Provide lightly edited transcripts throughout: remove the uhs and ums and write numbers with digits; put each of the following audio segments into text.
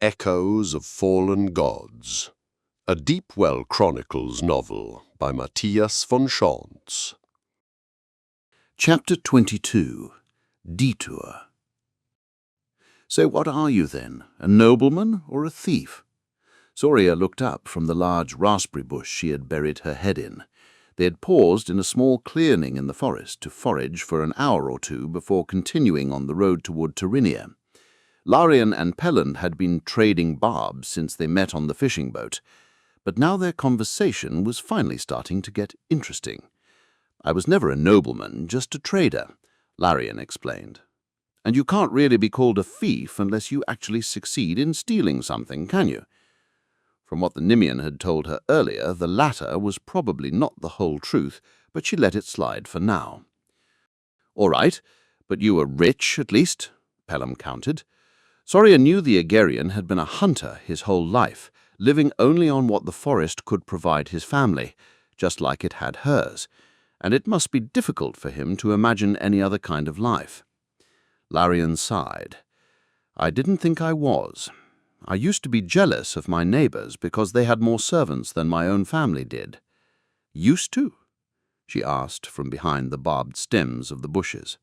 Echoes of Fallen Gods, a Deep Well Chronicles novel by Mattias von Schantz. Chapter 22. Detour. So what are you then, a nobleman or a thief? Soria looked up from the large raspberry bush she had buried her head in. They had paused in a small clearing in the forest to forage for an hour or two before continuing on the road toward Tyranny. Larian and Pelland had been trading barbs since they met on the fishing boat, but now their conversation was finally starting to get interesting. "I was never a nobleman, just a trader," Larian explained. "And you can't really be called a thief unless you actually succeed in stealing something, can you?" From what the Nimian had told her earlier, the latter was probably not the whole truth, but she let it slide for now. "All right, but you were rich, at least," Pelham countered. Soria knew the Agarian had been a hunter his whole life, living only on what the forest could provide his family, just like it had hers, and it must be difficult for him to imagine any other kind of life. Larian sighed. "I didn't think I was. I used to be jealous of my neighbors because they had more servants than my own family did." "Used to?" she asked from behind the barbed stems of the bushes.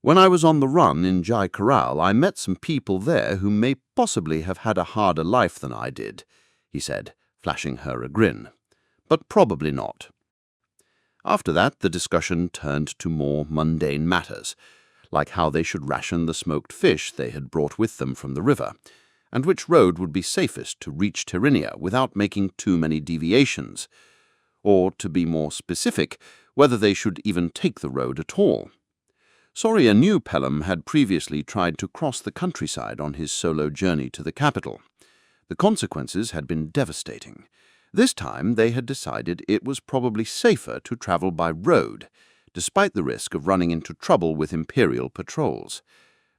"When I was on the run in Jai Corral, I met some people there who may possibly have had a harder life than I did," he said, flashing her a grin. "But probably not." After that, the discussion turned to more mundane matters, like how they should ration the smoked fish they had brought with them from the river, and which road would be safest to reach Tyranny without making too many deviations, or, to be more specific, whether they should even take the road at all. Soria knew Pelham had previously tried to cross the countryside on his solo journey to the capital. The consequences had been devastating. This time they had decided it was probably safer to travel by road, despite the risk of running into trouble with Imperial patrols.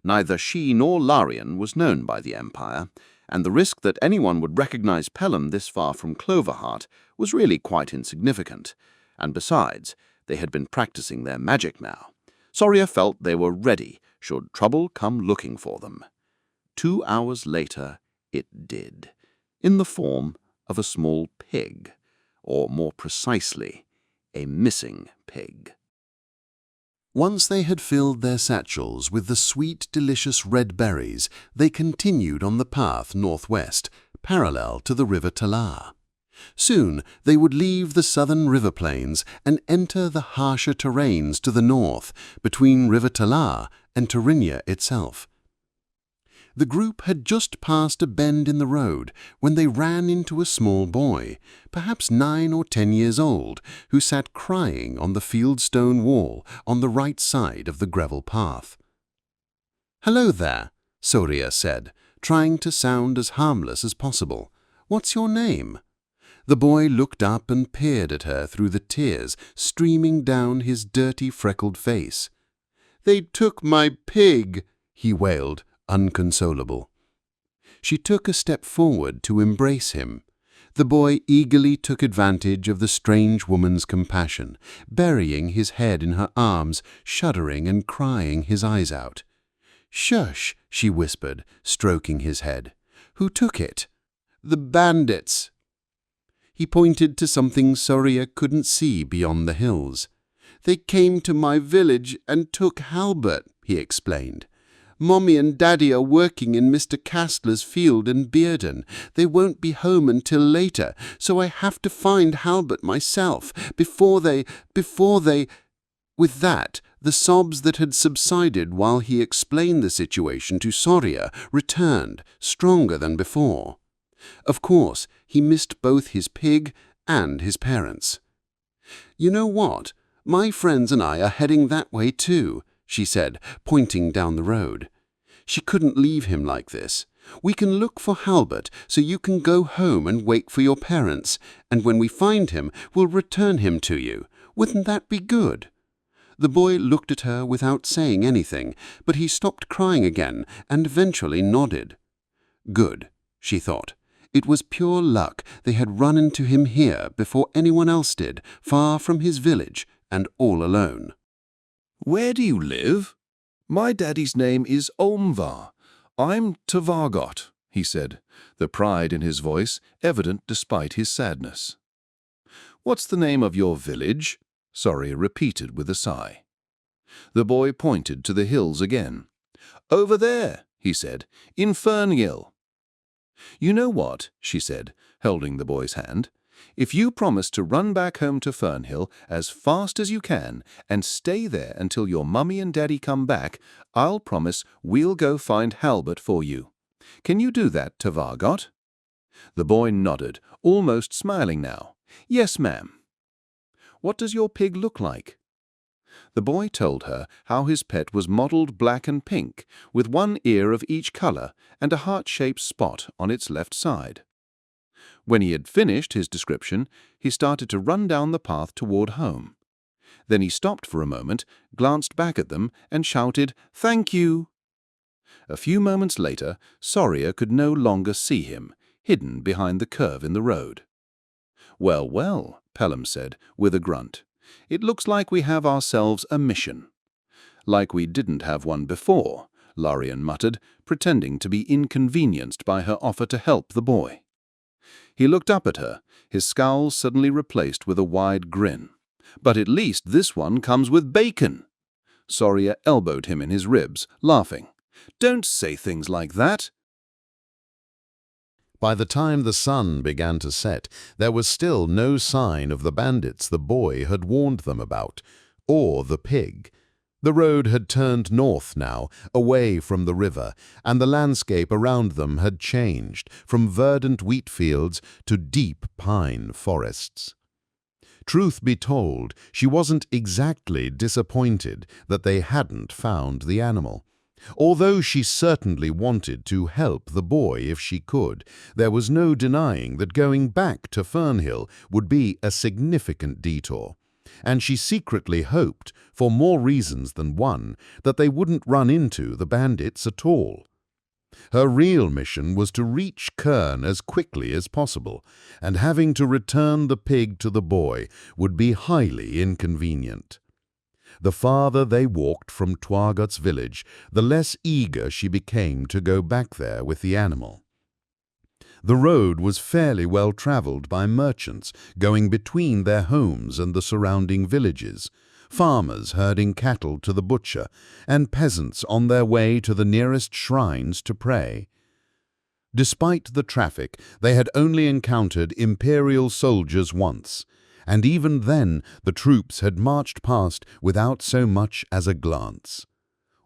Neither she nor Larian was known by the Empire, and the risk that anyone would recognize Pelham this far from Cloverheart was really quite insignificant. And besides, they had been practicing their magic now. Soria felt they were ready, should trouble come looking for them. 2 hours later, it did, in the form of a small pig, or more precisely, a missing pig. Once they had filled their satchels with the sweet, delicious red berries, they continued on the path northwest, parallel to the river Talar. Soon they would leave the southern river plains and enter the harsher terrains to the north, between River Talar and Tyranny itself. The group had just passed a bend in the road when they ran into a small boy, perhaps 9 or 10 years old, who sat crying on the fieldstone wall on the right side of the gravel path. "Hello there," Soria said, trying to sound as harmless as possible. "What's your name?" The boy looked up and peered at her through the tears streaming down his dirty, freckled face. "They took my pig," he wailed, unconsolable. She took a step forward to embrace him. The boy eagerly took advantage of the strange woman's compassion, burying his head in her arms, shuddering and crying his eyes out. "Shush," she whispered, stroking his head. "Who took it?" "The bandits." He pointed to something Soria couldn't see beyond the hills. "They came to my village and took Halbert," he explained. "Mommy and Daddy are working in Mr. Castler's field in Bearden. They won't be home until later, so I have to find Halbert myself before they... With that, the sobs that had subsided while he explained the situation to Soria returned, stronger than before. Of course, he missed both his pig and his parents. "You know what? My friends and I are heading that way too," she said, pointing down the road. She couldn't leave him like this. "We can look for Halbert so you can go home and wait for your parents, and when we find him, we'll return him to you. Wouldn't that be good?" The boy looked at her without saying anything, but he stopped crying again and eventually nodded. Good, she thought. It was pure luck they had run into him here before anyone else did, far from his village and all alone. "Where do you live?" "My daddy's name is Olmvar. I'm Tavargot," he said, the pride in his voice evident despite his sadness. "What's the name of your village?" Soria repeated with a sigh. The boy pointed to the hills again. "Over there," he said, "in Fernhill." "You know what?" she said, holding the boy's hand. "If you promise to run back home to Fernhill as fast as you can and stay there until your mummy and daddy come back, I'll promise we'll go find Halbert for you. Can you do that, Tavargot?" The boy nodded, almost smiling now. "Yes, ma'am." "What does your pig look like?" The boy told her how his pet was mottled black and pink, with one ear of each color and a heart-shaped spot on its left side. When he had finished his description, he started to run down the path toward home. Then he stopped for a moment, glanced back at them, and shouted, "Thank you!" A few moments later, Soria could no longer see him, hidden behind the curve in the road. "Well, well," Pelham said, with a grunt. "It looks like we have ourselves a mission." "Like we didn't have one before," Lorien muttered, pretending to be inconvenienced by her offer to help the boy. He looked up at her, his scowl suddenly replaced with a wide grin. "But at least this one comes with bacon." Soria elbowed him in his ribs, laughing. "Don't say things like that." By the time the sun began to set, there was still no sign of the bandits the boy had warned them about, or the pig. The road had turned north now, away from the river, and the landscape around them had changed from verdant wheat fields to deep pine forests. Truth be told, she wasn't exactly disappointed that they hadn't found the animal. Although she certainly wanted to help the boy if she could, there was no denying that going back to Fernhill would be a significant detour. And she secretly hoped, for more reasons than one, that they wouldn't run into the bandits at all. Her real mission was to reach Kern as quickly as possible, and having to return the pig to the boy would be highly inconvenient. The farther they walked from Twargot's village, the less eager she became to go back there with the animal. The road was fairly well travelled by merchants going between their homes and the surrounding villages, farmers herding cattle to the butcher, and peasants on their way to the nearest shrines to pray. Despite the traffic, they had only encountered imperial soldiers once, and even then the troops had marched past without so much as a glance.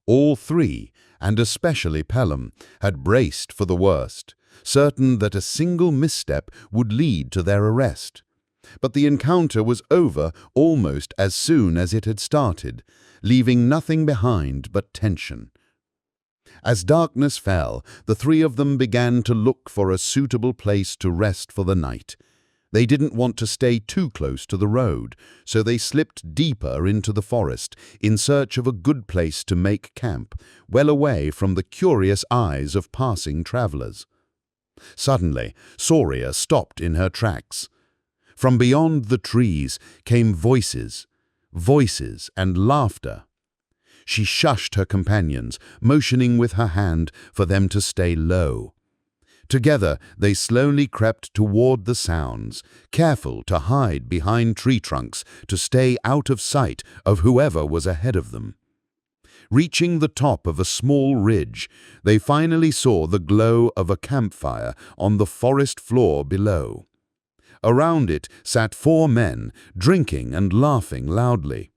All three, and especially Pelham, had braced for the worst, certain that a single misstep would lead to their arrest. But the encounter was over almost as soon as it had started, leaving nothing behind but tension. As darkness fell, the three of them began to look for a suitable place to rest for the night. They didn't want to stay too close to the road, so they slipped deeper into the forest in search of a good place to make camp, well away from the curious eyes of passing travelers. Suddenly, Soria stopped in her tracks. From beyond the trees came voices and laughter. She shushed her companions, motioning with her hand for them to stay low. Together they slowly crept toward the sounds, careful to hide behind tree trunks to stay out of sight of whoever was ahead of them. Reaching the top of a small ridge, they finally saw the glow of a campfire on the forest floor below. Around it sat 4 men, drinking and laughing loudly.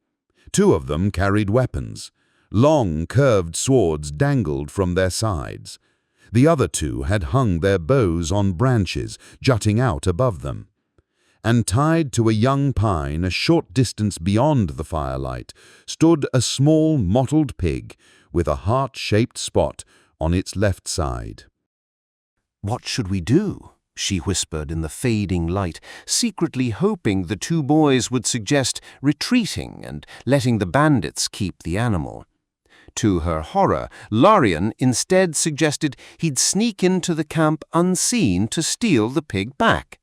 2 of them carried weapons. Long, curved swords dangled from their sides. The other 2 had hung their bows on branches jutting out above them. And tied to a young pine a short distance beyond the firelight stood a small mottled pig with a heart-shaped spot on its left side. "What should we do?" she whispered in the fading light, secretly hoping the 2 boys would suggest retreating and letting the bandits keep the animal. To her horror, Lorien instead suggested he'd sneak into the camp unseen to steal the pig back.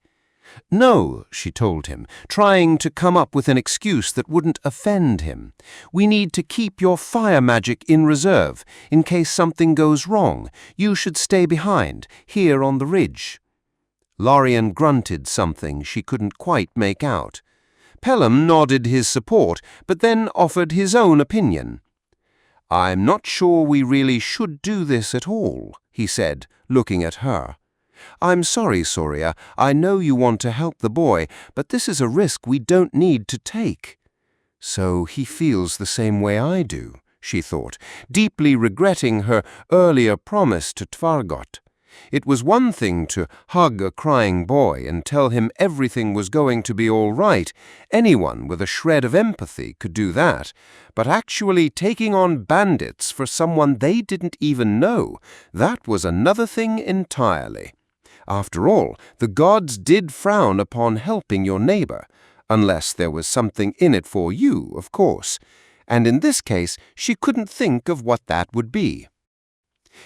"No," she told him, trying to come up with an excuse that wouldn't offend him. "We need to keep your fire magic in reserve. In case something goes wrong, you should stay behind, here on the ridge." Lorien grunted something she couldn't quite make out. Pelham nodded his support, but then offered his own opinion. "I'm not sure we really should do this at all," he said, looking at her. "I'm sorry, Soria. I know you want to help the boy, but this is a risk we don't need to take." So he feels the same way I do, she thought, deeply regretting her earlier promise to Tvargot. It was one thing to hug a crying boy and tell him everything was going to be all right. Anyone with a shred of empathy could do that. But actually taking on bandits for someone they didn't even know, that was another thing entirely. After all, the gods did frown upon helping your neighbor, unless there was something in it for you, of course. And in this case, she couldn't think of what that would be.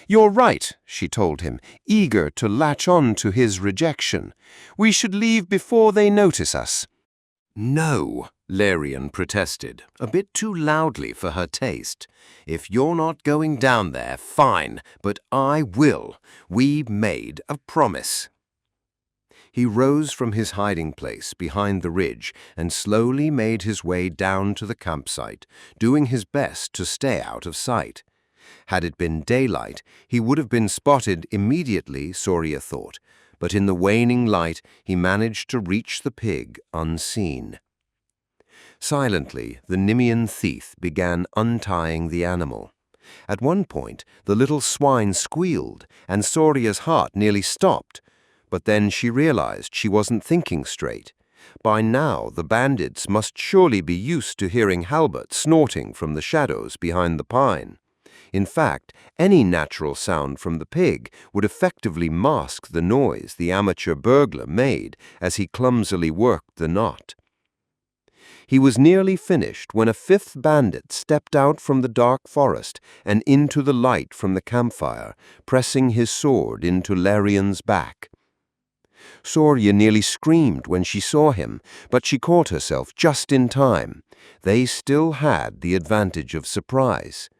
"You're right," she told him, eager to latch on to his rejection. "We should leave before they notice us." "No," Larian protested, a bit too loudly for her taste. "If you're not going down there, fine, but I will. We made a promise." He rose from his hiding place behind the ridge and slowly made his way down to the campsite, doing his best to stay out of sight. Had it been daylight, he would have been spotted immediately, Soria thought, but in the waning light he managed to reach the pig unseen. Silently, the Nemean thief began untying the animal. At one point, the little swine squealed, and Soria's heart nearly stopped, but then she realized she wasn't thinking straight. By now, the bandits must surely be used to hearing Halbert snorting from the shadows behind the pine. In fact, any natural sound from the pig would effectively mask the noise the amateur burglar made as he clumsily worked the knot. He was nearly finished when a fifth bandit stepped out from the dark forest and into the light from the campfire, pressing his sword into Larian's back. Soria nearly screamed when she saw him, but she caught herself just in time. They still had the advantage of surprise.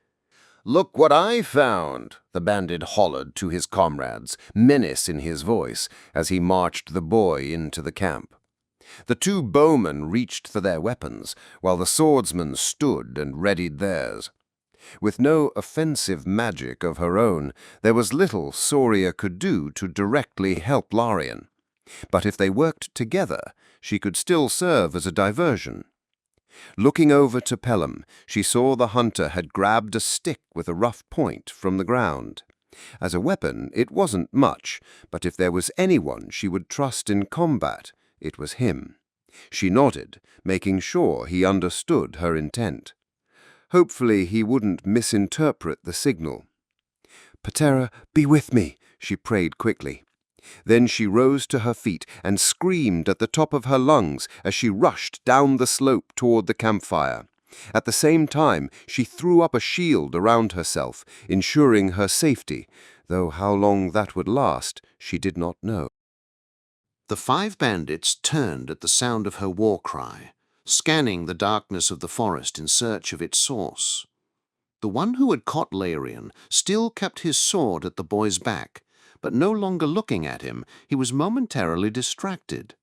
"Look what I found," the bandit hollered to his comrades, menace in his voice, as he marched the boy into the camp. The two bowmen reached for their weapons, while the swordsmen stood and readied theirs. With no offensive magic of her own, there was little Soria could do to directly help Lorien. But if they worked together, she could still serve as a diversion. Looking over to Pelham, she saw the hunter had grabbed a stick with a rough point from the ground. As a weapon, it wasn't much, but if there was anyone she would trust in combat, it was him. She nodded, making sure he understood her intent. Hopefully he wouldn't misinterpret the signal. "Patera, be with me," she prayed quickly. Then she rose to her feet and screamed at the top of her lungs as she rushed down the slope toward the campfire. At the same time, she threw up a shield around herself, ensuring her safety, though how long that would last, she did not know. The 5 bandits turned at the sound of her war cry, scanning the darkness of the forest in search of its source. The one who had caught Larian still kept his sword at the boy's back, but no longer looking at him, he was momentarily distracted.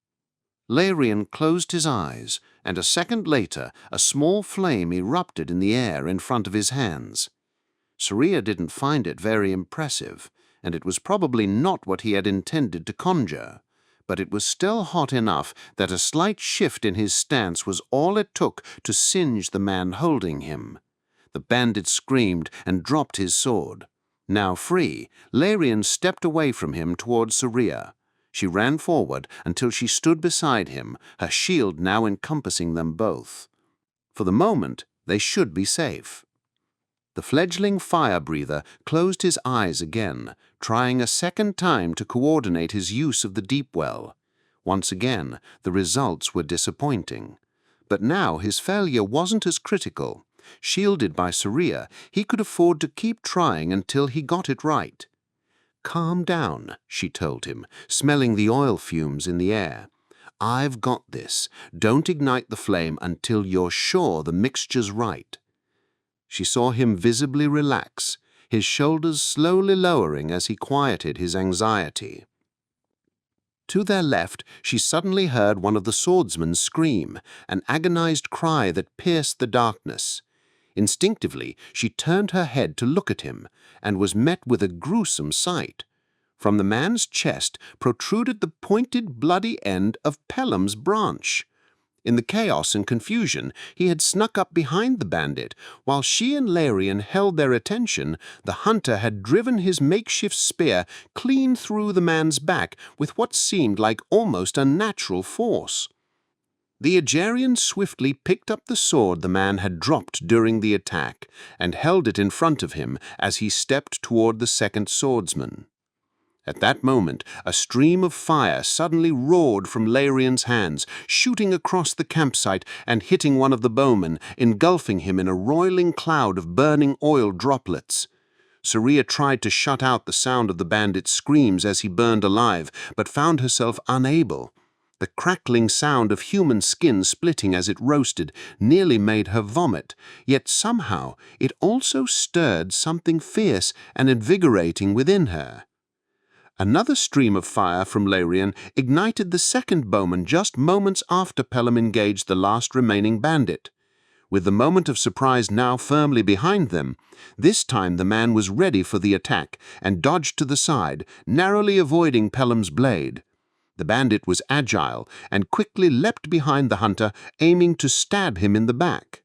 Larian closed his eyes, and a second later a small flame erupted in the air in front of his hands. Soria didn't find it very impressive, and it was probably not what he had intended to conjure, but it was still hot enough that a slight shift in his stance was all it took to singe the man holding him. The bandit screamed and dropped his sword. Now free, Larian stepped away from him towards Soria. She ran forward until she stood beside him, her shield now encompassing them both. For the moment, they should be safe. The fledgling fire-breather closed his eyes again, trying a second time to coordinate his use of the deep well. Once again, the results were disappointing. But now his failure wasn't as critical. Shielded by Soria, he could afford to keep trying until he got it right. "Calm down," she told him, smelling the oil fumes in the air. I've got this. Don't ignite the flame until you're sure the mixture's right." She saw him visibly relax, his shoulders slowly lowering as he quieted his anxiety. To their left, she suddenly heard one of the swordsmen scream, an agonized cry that pierced the darkness. Instinctively, she turned her head to look at him, and was met with a gruesome sight. From the man's chest protruded the pointed, bloody end of Pelham's branch. In the chaos and confusion, he had snuck up behind the bandit. While she and Larian held their attention, the hunter had driven his makeshift spear clean through the man's back with what seemed like almost unnatural force. The Agerian swiftly picked up the sword the man had dropped during the attack and held it in front of him as he stepped toward the second swordsman. At that moment, a stream of fire suddenly roared from Larian's hands, shooting across the campsite and hitting one of the bowmen, engulfing him in a roiling cloud of burning oil droplets. Soria tried to shut out the sound of the bandit's screams as he burned alive, but found herself unable. The crackling sound of human skin splitting as it roasted nearly made her vomit, yet somehow it also stirred something fierce and invigorating within her. Another stream of fire from Larian ignited the second bowman just moments after Pelham engaged the last remaining bandit. With the moment of surprise now firmly behind them, this time the man was ready for the attack and dodged to the side, narrowly avoiding Pelham's blade. The bandit was agile and quickly leapt behind the hunter, aiming to stab him in the back.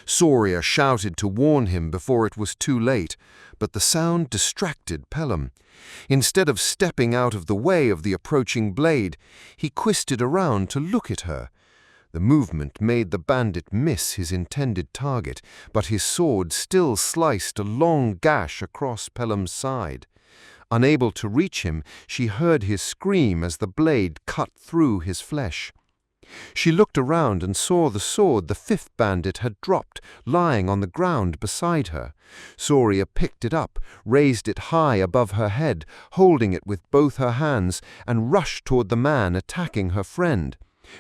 Soria shouted to warn him before it was too late, but the sound distracted Pelham. Instead of stepping out of the way of the approaching blade, he twisted around to look at her. The movement made the bandit miss his intended target, but his sword still sliced a long gash across Pelham's side. Unable to reach him, she heard his scream as the blade cut through his flesh. She looked around and saw the sword the fifth bandit had dropped, lying on the ground beside her. Soria picked it up, raised it high above her head, holding it with both her hands, and rushed toward the man attacking her friend.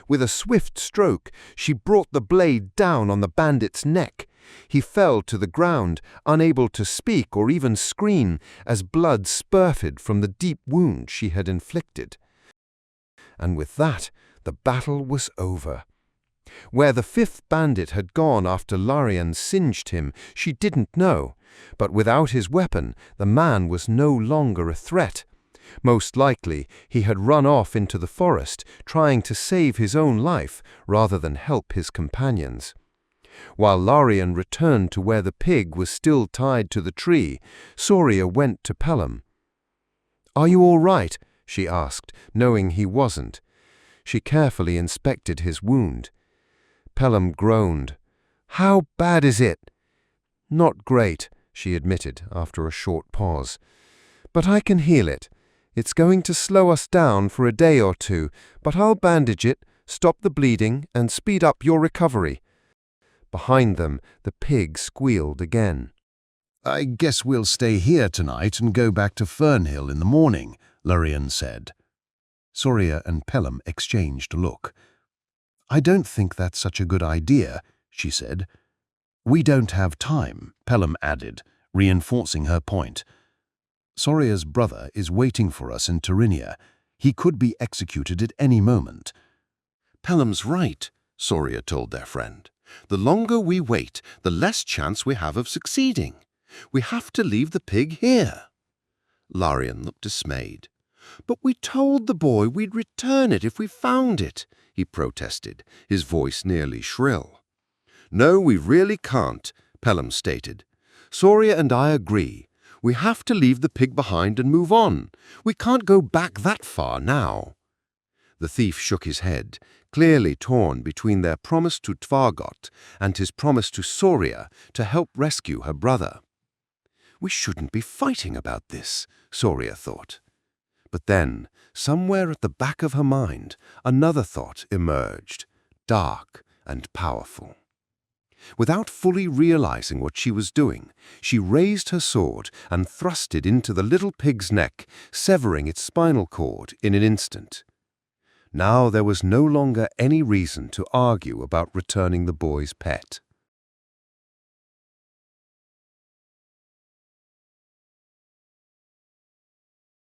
With a swift stroke, she brought the blade down on the bandit's neck. He fell to the ground, unable to speak or even scream, as blood spurted from the deep wound she had inflicted. And with that, the battle was over. Where the fifth bandit had gone after Larian singed him, she didn't know, but without his weapon, the man was no longer a threat. Most likely, he had run off into the forest, trying to save his own life rather than help his companions. While Larian returned to where the pig was still tied to the tree, Soria went to Pelham. "Are you all right?" she asked, knowing he wasn't. She carefully inspected his wound. Pelham groaned. "How bad is it?" "Not great," she admitted after a short pause. "But I can heal it. It's going to slow us down for a day or two, but I'll bandage it, stop the bleeding, and speed up your recovery." Behind them, the pig squealed again. "I guess we'll stay here tonight and go back to Fernhill in the morning," Larian said. Soria and Pelham exchanged a look. "I don't think that's such a good idea," she said. "We don't have time," Pelham added, reinforcing her point. "Soria's brother is waiting for us in Tyranny. He could be executed at any moment." Pelham's right, Soria told their friend. The longer we wait, the less chance we have of succeeding. We have to leave the pig here. Larian looked dismayed. "But we told the boy we'd return it if we found it," he protested, his voice nearly shrill. "No, we really can't," Pelham stated. "Soria and I agree. We have to leave the pig behind and move on. We can't go back that far now." The thief shook his head, clearly torn between their promise to Tvargot and his promise to Soria to help rescue her brother. "We shouldn't be fighting about this," Soria thought. But then, somewhere at the back of her mind, another thought emerged, dark and powerful. Without fully realizing what she was doing, she raised her sword and thrust it into the little pig's neck, severing its spinal cord in an instant. Now there was no longer any reason to argue about returning the boy's pet.